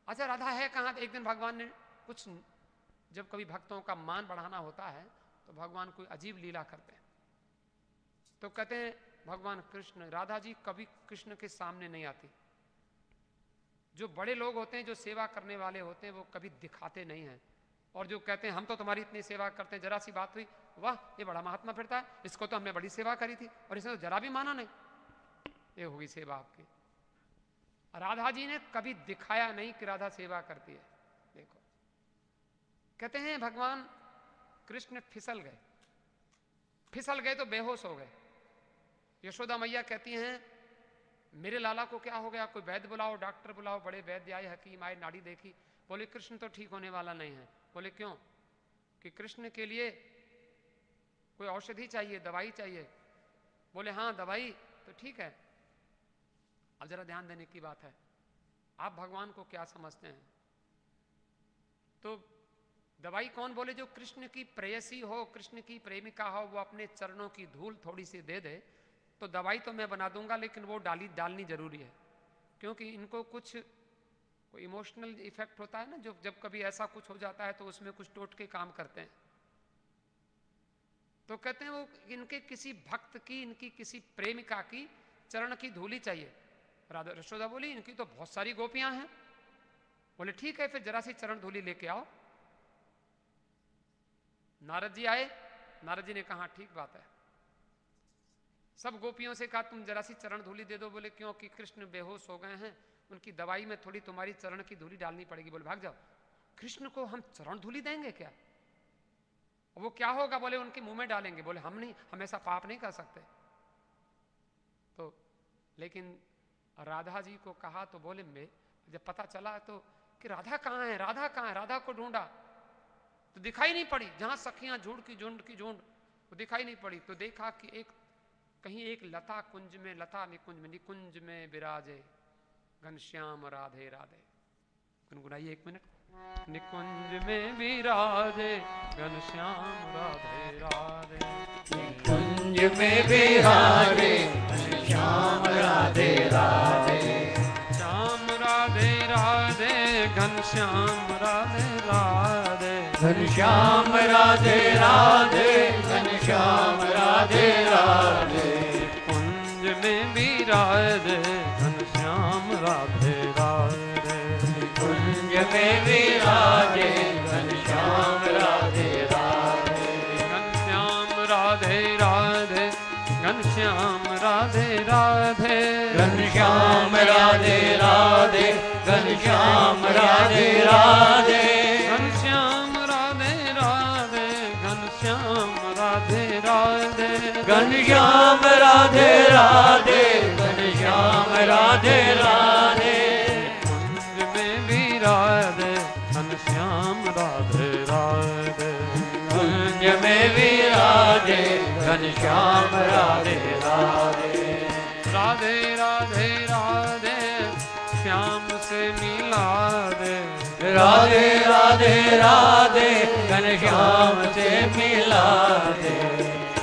अच्छा राधा है कहाँ? एक दिन भगवान ने कुछ, जब कभी भक्तों का मान बढ़ाना होता है तो भगवान कोई अजीब लीला करते हैं। तो कहते हैं भगवान कृष्ण, राधा जी कभी कृष्ण के सामने नहीं आती। जो बड़े लोग होते हैं, जो सेवा करने वाले होते हैं, वो कभी दिखाते नहीं हैं। और जो कहते हैं हम तो तुम्हारी इतनी सेवा करते हैं, जरा सी बात हुई, वाह ये बड़ा महात्मा फिरता है, इसको तो हमने बड़ी सेवा करी थी और इसने तो जरा भी माना नहीं, ये होगी सेवा आपकी। राधा जी ने कभी दिखाया नहीं कि राधा सेवा करती है। देखो कहते हैं भगवान कृष्ण फिसल गए, फिसल गए तो बेहोश हो गए। यशोदा मैया कहती हैं मेरे लाला को क्या हो गया, कोई वैद्य बुलाओ, डॉक्टर बुलाओ। बड़े वैद्य आए, हकीम आए, नाड़ी देखी, बोले कृष्ण तो ठीक होने वाला नहीं है। बोले क्यों? कि कृष्ण के लिए कोई औषधि चाहिए, दवाई चाहिए। बोले हाँ दवाई तो ठीक है। अब जरा ध्यान देने की बात है, आप भगवान को क्या समझते हैं? तो दवाई कौन? बोले जो कृष्ण की प्रेयसी हो, कृष्ण की प्रेमिका हो, वो अपने चरणों की धूल थोड़ी सी दे दे तो दवाई तो मैं बना दूंगा, लेकिन वो डालनी जरूरी है। क्योंकि इनको कुछ कोई इमोशनल इफेक्ट होता है ना, जो जब कभी ऐसा कुछ हो जाता है तो उसमें कुछ टोटके काम करते हैं। तो कहते हैं वो इनके किसी भक्त की, इनकी किसी प्रेमिका की चरण की धूली चाहिए। राधा यशोदा बोली इनकी तो बहुत सारी गोपियां हैं। बोले ठीक है फिर जरा सी चरण धूली लेके आओ। नारद जी आए, नारद जी ने कहा ठीक बात है। सब गोपियों से कहा तुम जरा सी चरण धूली दे दो। बोले क्यों? कि कृष्ण बेहोश हो गए हैं, उनकी दवाई में थोड़ी तुम्हारी चरण की धूली डालनी पड़ेगी। बोले भाग जाओ, कृष्ण को हम चरण धूली देंगे क्या? वो क्या होगा? बोले उनके मुंह में डालेंगे। बोले हम नहीं, हम ऐसा पाप नहीं कर सकते। तो लेकिन राधा जी को कहा तो बोले मैं जब पता चला तो कि राधा कहाँ है, राधा कहाँ है, राधा को ढूंढा तो दिखाई नहीं पड़ी। जहां सखियां झुंड की झुंड वो दिखाई नहीं पड़ी। तो देखा कि एक कहीं एक लता कुंज में, लता निकुंज में विराजे घनश्याम राधे राधे। गुनगुनाइए एक मिनट। निकुंज में विराजे घनश्याम राधे राधे, निकुंज में विराजे घनश्याम राधे राधे, श्याम राधे राधे घनश्याम राधे राधे, घनश्याम राधे राधे, घनश्याम राधे राधे, कुंज में विराजे घनश्याम राधे राधे, कुंज में विराजे घनश्याम राधे राधे, घनश्याम राधे राधे, घनश्याम राधे राधे, घनश्याम राधे राधे, घनश्याम राधे राधे, घनश्याम राधे राधे, घनश्याम राधे राधे, घनश्याम राधे राधे, घनश्याम राधे राधे, कुंज में विराजे घनश्याम राधे राधे, कुंज में विराजे घनश्याम राधे राधे, राधे राधे राधे श्याम से मिला दे, राधे राधे राधे घनश्याम से मिला दे,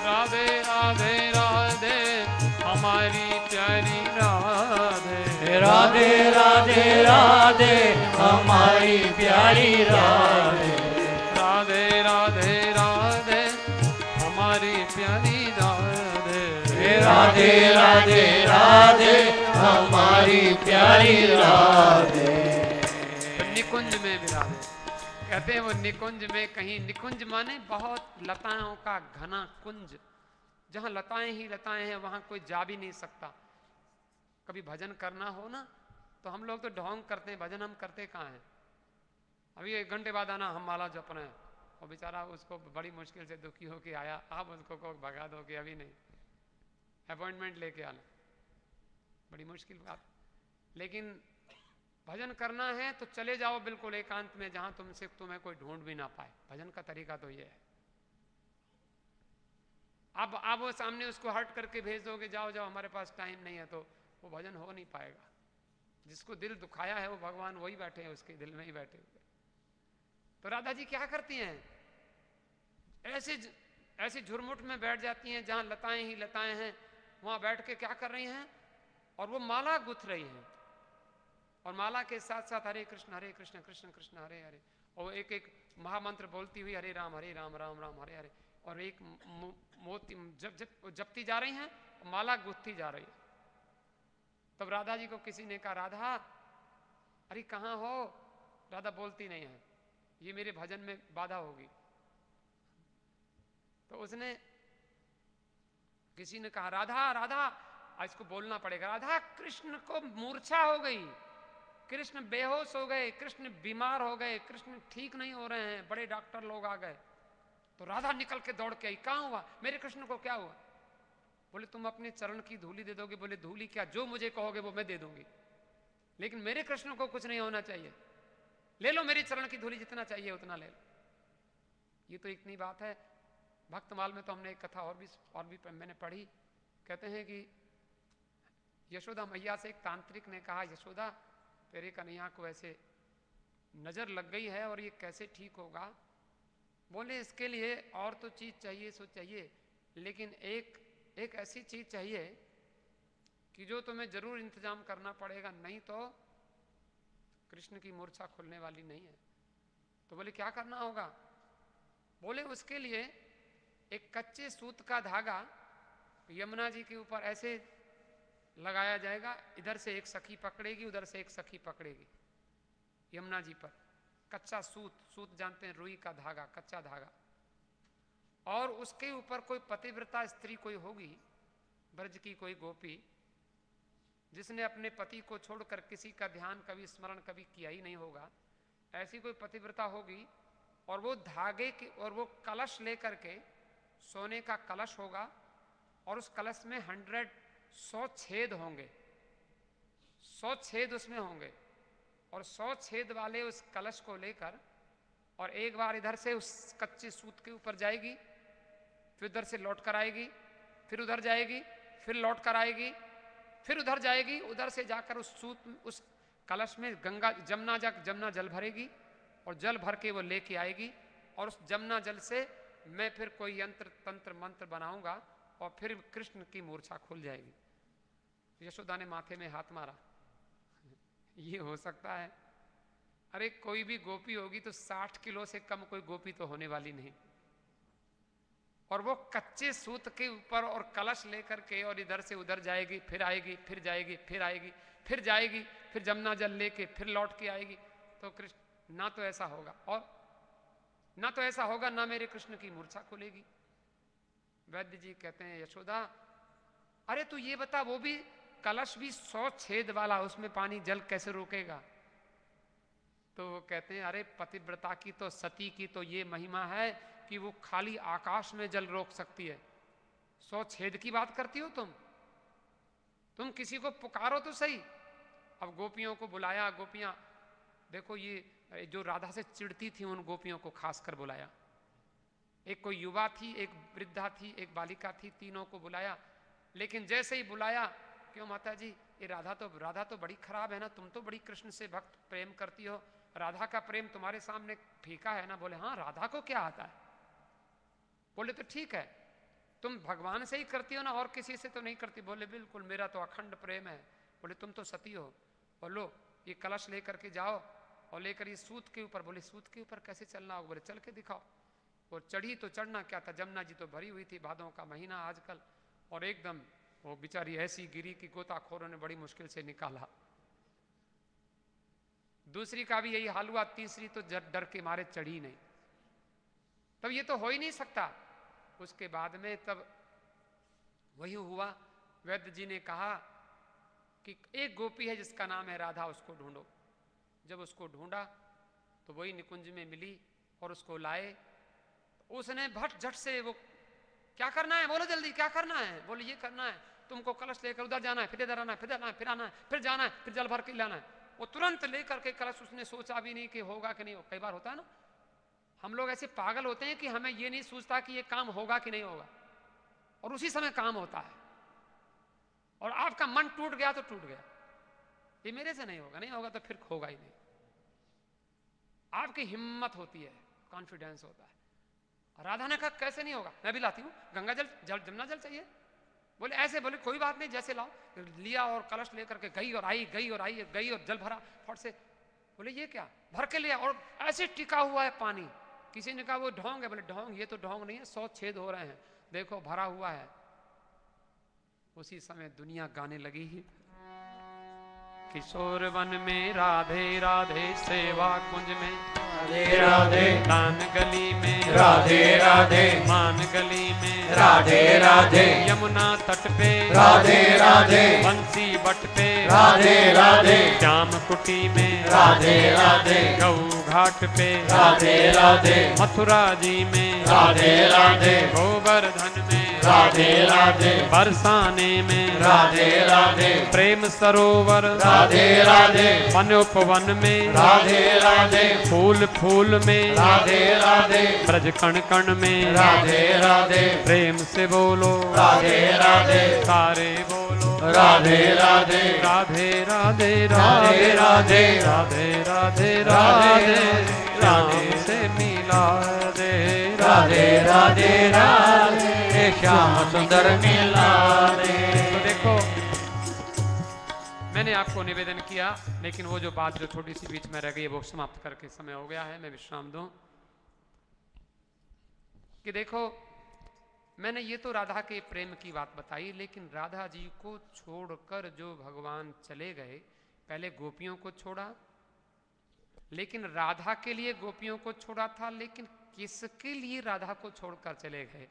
राधे राधे राधे हमारी प्यारी राधे, राधे राधे राधे हमारी प्यारी राधे, राधे राधे राधे हमारी प्यारी राधे, राधे राधे राधे हमारी प्यारी राधे। निकुंज में विराजे। कहते हैं वो निकुंज में, कहीं निकुंज माने बहुत लताओं का घना कुंज, जहां लताएं ही लताएं हैं, वहां कोई जा भी नहीं सकता। कभी भजन करना हो ना तो हम लोग तो ढोंग करते हैं, भजन हम करते कहाँ हैं? अभी 1 घंटे बाद आना, हम माला जप रहे हैं, और बेचारा उसको बड़ी मुश्किल से दुखी होके आया, आप उसको को भगा दो कि अभी नहीं, अपॉइंटमेंट लेके आना, बड़ी मुश्किल बात। लेकिन भजन करना है तो चले जाओ बिल्कुल एकांत में, जहां तुम्हें कोई ढूंढ भी ना पाए। भजन का तरीका तो ये है। अब आप वो सामने उसको हट करके भेज दोगे, जाओ जाओ हमारे पास टाइम नहीं है, तो वो भजन हो नहीं पाएगा। जिसको दिल दुखाया है वो भगवान वही बैठे हैं, उसके दिल में ही बैठे हुए। तो राधा जी क्या करती हैं? ऐसे झुरमुट में बैठ जाती हैं जहां लताएं ही लताएं हैं, वहां बैठ के क्या कर रही हैं? और वो माला गुथ रही हैं। और माला के साथ साथ हरे कृष्ण कृष्ण कृष्ण हरे हरे, और एक एक महामंत्र बोलती हुई हरे राम राम राम हरे हरे, और एक मोती जपती जा रही हैं, माला गुथती जा रही है। तब राधा जी को किसी ने कहा, राधा अरे कहाँ हो? राधा बोलती नहीं है, ये मेरे भजन में बाधा होगी। तो उसने किसी ने कहा, राधा राधा, इसको बोलना पड़ेगा, राधा कृष्ण को मूर्छा हो गई, कृष्ण बेहोश हो गए, कृष्ण बीमार हो गए, कृष्ण ठीक नहीं हो रहे हैं, बड़े डॉक्टर लोग आ गए। तो राधा निकल के दौड़ के आई, कहाँ हुआ? मेरे कृष्ण को क्या हुआ? बोले तुम अपने चरण की धूली दे दोगे? बोले धूली क्या, जो मुझे कहोगे वो मैं दे दूंगी, लेकिन मेरे कृष्ण को कुछ नहीं होना चाहिए। ले लो मेरे चरण की धूली, जितना चाहिए उतना ले लो। ये तो इतनी बात है। भक्तमाल में तो हमने एक कथा और भी मैंने पढ़ी। कहते हैं कि यशोदा मैया से एक तांत्रिक ने कहा, यशोदा तेरे कन्हैया को ऐसे नजर लग गई है और ये कैसे ठीक होगा? बोले इसके लिए और तो चीज चाहिए सो चाहिए, लेकिन एक ऐसी चीज चाहिए कि जो तुम्हें जरूर इंतजाम करना पड़ेगा, नहीं तो कृष्ण की मूर्छा खुलने वाली नहीं है। तो बोले क्या करना होगा? बोले उसके लिए एक कच्चे सूत का धागा यमुना जी के ऊपर ऐसे लगाया जाएगा, इधर से एक सखी पकड़ेगी, उधर से एक सखी पकड़ेगी, यमुना जी पर कच्चा सूत जानते हैं, रुई का धागा, कच्चा धागा, और उसके ऊपर कोई पतिव्रता स्त्री कोई होगी, ब्रज की कोई गोपी, जिसने अपने पति को छोड़कर किसी का ध्यान कभी स्मरण कभी किया ही नहीं होगा, ऐसी कोई पतिव्रता होगी, और वो धागे के और वो कलश लेकर के, सोने का कलश होगा, और उस कलश में 100 छेद होंगे, 100 छेद उसमें होंगे, और 100 छेद वाले उस कलश को लेकर, और एक बार इधर से उस कच्चे सूत के ऊपर जाएगी, फिर उधर से लौट कर आएगी, फिर उधर जाएगी, फिर लौट कर आएगी, फिर उधर जाएगी, उधर से जाकर उस कलश में जमुना जल भरेगी, और जल भर के वो लेके आएगी, और उस जमुना जल से मैं फिर कोई यंत्र तंत्र मंत्र बनाऊंगा, और फिर कृष्ण की मूर्छा खुल जाएगी। यशोदा ने माथे में हाथ मारा, ये हो सकता है? अरे कोई भी गोपी होगी तो 60 किलो से कम कोई गोपी तो होने वाली नहीं, और वो कच्चे सूत के ऊपर और कलश लेकर के, और इधर से उधर जाएगी, फिर आएगी, फिर जाएगी, फिर आएगी, फिर जाएगी, फिर जमुना जल लेके फिर लौट के आएगी। तो कृष्ण ना तो ऐसा होगा, और ना तो ऐसा होगा, ना मेरे कृष्ण की मूर्छा खुलेगी। वैद्य जी कहते हैं, यशोदा अरे तू ये बता, वो भी कलश भी 100 छेद वाला, उसमें पानी जल कैसे रोकेगा? तो वो कहते हैं, अरे पतिव्रता की तो, सती की तो ये महिमा है कि वो खाली आकाश में जल रोक सकती है। 100 छेद की बात करती हो तुम किसी को पुकारो तो सही। अब गोपियों को बुलाया, गोपियां देखो, ये जो राधा से चिढ़ती थी उन गोपियों को खासकर बुलाया, एक कोई युवा थी, एक वृद्धा थी, एक बालिका थी, तीनों को बुलाया। लेकिन जैसे ही बुलाया, क्यों माता जी, ये राधा तो बड़ी खराब है ना, तुम तो बड़ी कृष्ण से भक्त प्रेम करती हो, राधा का प्रेम तुम्हारे सामने फीका है ना? बोले हाँ, राधा को क्या आता है? बोले तो ठीक है, तुम भगवान से ही करती हो ना, और किसी से तो नहीं करती? बोले बिल्कुल, मेरा तो अखंड प्रेम है। बोले तुम तो सती हो, बोलो ये कलश लेकर के जाओ, और लेकर ये सूत के ऊपर। बोले सूत के ऊपर कैसे चलना होगा? बोले चल के दिखाओ। और चढ़ी तो चढ़ना क्या था, जमुना जी तो भरी हुई थी, भादों का महीना आजकल, और एकदम वो बेचारी ऐसी गिरी कि गोताखोरों ने बड़ी मुश्किल से निकाला। दूसरी का भी यही हाल हुआ, तीसरी तो डर के मारे चढ़ी नहीं। तब ये तो हो ही नहीं सकता। उसके बाद में तब वही हुआ, वैद्य जी ने कहा कि एक गोपी है जिसका नाम है राधा, उसको ढूंढो। जब उसको ढूंढा तो वही निकुंज में मिली, और उसको लाए। उसने झट से, वो क्या करना है? बोलो जल्दी, क्या करना है? बोले ये करना है, तुमको कलश लेकर उधर जाना है, फिर इधर आना है, फिर आना है, फिर आना है, फिर जाना है, फिर जल भर के लाना है। वो तुरंत लेकर के कलश, उसने सोचा भी नहीं कि होगा कि नहीं हो। कई बार होता है ना, हम लोग ऐसे पागल होते हैं कि हमें ये नहीं सोचता कि ये काम होगा कि नहीं होगा, और उसी समय काम होता है। और आपका मन टूट गया तो टूट गया, ये मेरे से नहीं होगा, नहीं होगा तो फिर होगा ही नहीं। आपकी हिम्मत होती है, कॉन्फिडेंस होता है। राधा ने कहा कैसे नहीं होगा, मैं भी लाती हूं, गंगा जल, जमुना जल चाहिए? बोले ऐसे, बोले कोई बात नहीं, जैसे लाओ। लिया और कलश लेकर के गई और आई, गई और आई, गई और जल भरा फट से। बोले ये क्या, भर के लिया और ऐसे टिका हुआ है पानी। किसी ने कहा वो ढोंग है। बोले ढोंग, ये तो ढोंग नहीं है, 100 छेद हो रहे हैं, देखो भरा हुआ है। उसी समय दुनिया गाने लगी ही, किशोर वन में राधे राधे, सेवा कुंज में राधे राधे, दान गली में राधे राधे, मान गली में राधे राधे, यमुना तट पे राधे राधे, बंसी बट पे राधे राधे, श्याम कुटी में राधे राधे, गौ घाट पे राधे राधे, मथुरा जी में राधे राधे, गोवर्धन में राधे राधे, बरसाने में राधे राधे, प्रेम सरोवर राधे राधे, वन उपवन में राधे राधे, फूल फूल में राधे राधे, ब्रज कण कण में राधे राधे, प्रेम से बोलो राधे राधे, सारे बोलो राधे राधे, राधे राधे राधे राधे, राधे राधे राधे राधे से मिला दे राधे राधे राधे, श्याम सुंदर मिला दे। तो देखो, मैंने आपको निवेदन किया, लेकिन वो जो बात जो छोटी सी बीच में रह गई वो समाप्त करके समय हो गया है, मैं विश्राम दूं। कि देखो, मैंने ये तो राधा के प्रेम की बात बताई, लेकिन राधा जी को छोड़कर जो भगवान चले गए, पहले गोपियों को छोड़ा, लेकिन राधा के लिए गोपियों को छोड़ा था, लेकिन किसके लिए राधा को छोड़कर चले गए?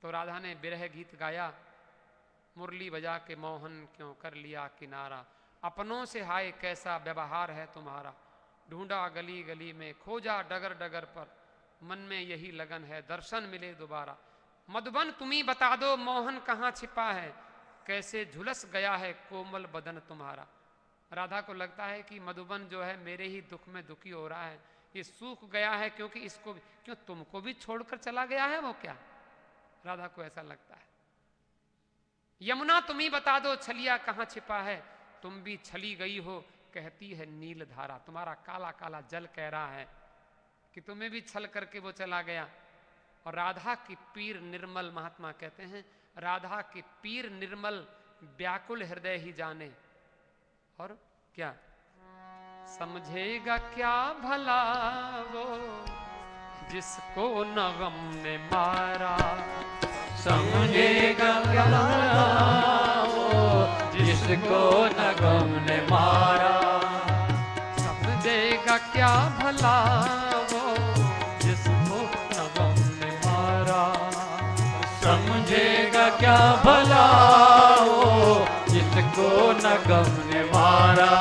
तो राधा ने विरह गीत गाया, मुरली बजा के मोहन क्यों कर लिया किनारा, अपनों से हाय कैसा व्यवहार है तुम्हारा, ढूंढा गली गली में, खोजा डगर डगर पर, मन में यही लगन है दर्शन मिले दोबारा, मधुबन तुम्ही बता दो मोहन कहाँ छिपा है, कैसे झुलस गया है कोमल बदन तुम्हारा। राधा को लगता है कि मधुबन जो है मेरे ही दुख में दुखी हो रहा है, ये सूख गया है क्योंकि इसको भी, क्यों तुमको भी छोड़कर चला गया है वो क्या? राधा को ऐसा लगता है। यमुना तुम ही बता दो छलिया कहाँ छिपा है, तुम भी छली गई हो कहती है नील धारा, तुम्हारा काला काला जल कह रहा है कि तुम्हें भी छल करके वो चला गया। और राधा की पीर निर्मल, महात्मा कहते हैं राधा की पीर निर्मल व्याकुल हृदय ही जाने। और क्या समझेगा क्या भला वो जिसको न गम ने मारा, समझेगा क्या वो जिसको न गम ने मारा, समझेगा क्या भला वो जिसको न गम ने मारा, समझेगा क्या भला वो जिसको न गम ने मारा।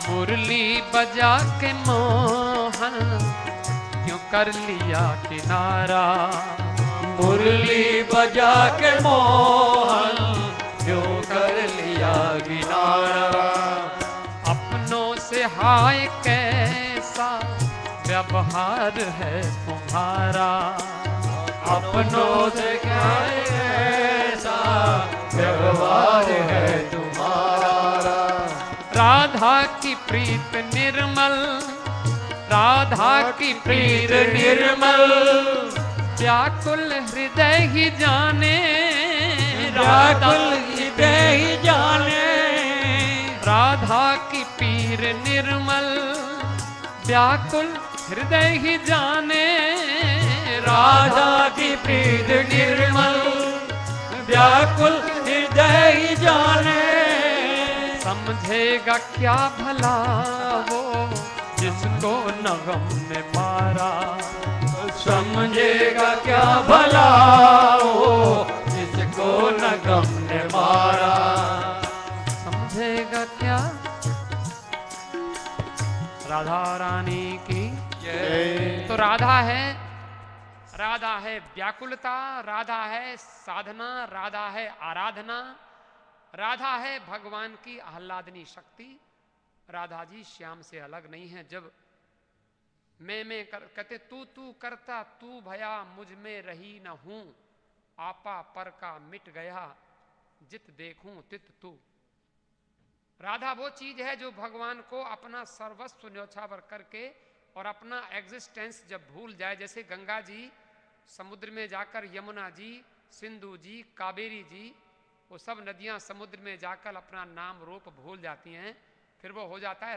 मुरली बजा के मोहन क्यों कर लिया किनारा, मुरली बजा के मोहन क्यों कर लिया किनारा, अपनों से हाय कैसा व्यवहार है तुम्हारा, अपनों से क्या ऐसा व्यवहार है तुम्हारा। राधा की प्रीत निर्मल, राधा की प्रीत प्रीत निर्मल, व्याकुल हृदय ही जाने, व्याकुल हृदय ही जाने, राधा की पीर निर्मल व्याकुल हृदय ही जाने, राधा की प्रीत निर्मल व्याकुल हृदय ही जाने, समझेगा क्या भला वो जिसको न गम ने मारा, समझेगा क्या भला वो जिसको न गम ने मारा, समझेगा क्या। राधा रानी की तो राधा है व्याकुलता, राधा है साधना, राधा है आराधना, राधा है भगवान की आह्लादनी शक्ति। राधा जी श्याम से अलग नहीं है। जब मैं कहते तू करता तू भया मुझ में रही न हूं, आपा पर का मिट गया जित देखूं तित तू। राधा वो चीज है जो भगवान को अपना सर्वस्व न्योछावर करके और अपना एग्जिस्टेंस जब भूल जाए, जैसे गंगा जी समुद्र में जाकर यमुना जी, सिंधु जी, कावेरी जी वो सब नदियां समुद्र में जाकर अपना नाम रूप भूल जाती हैं, फिर वो हो जाता है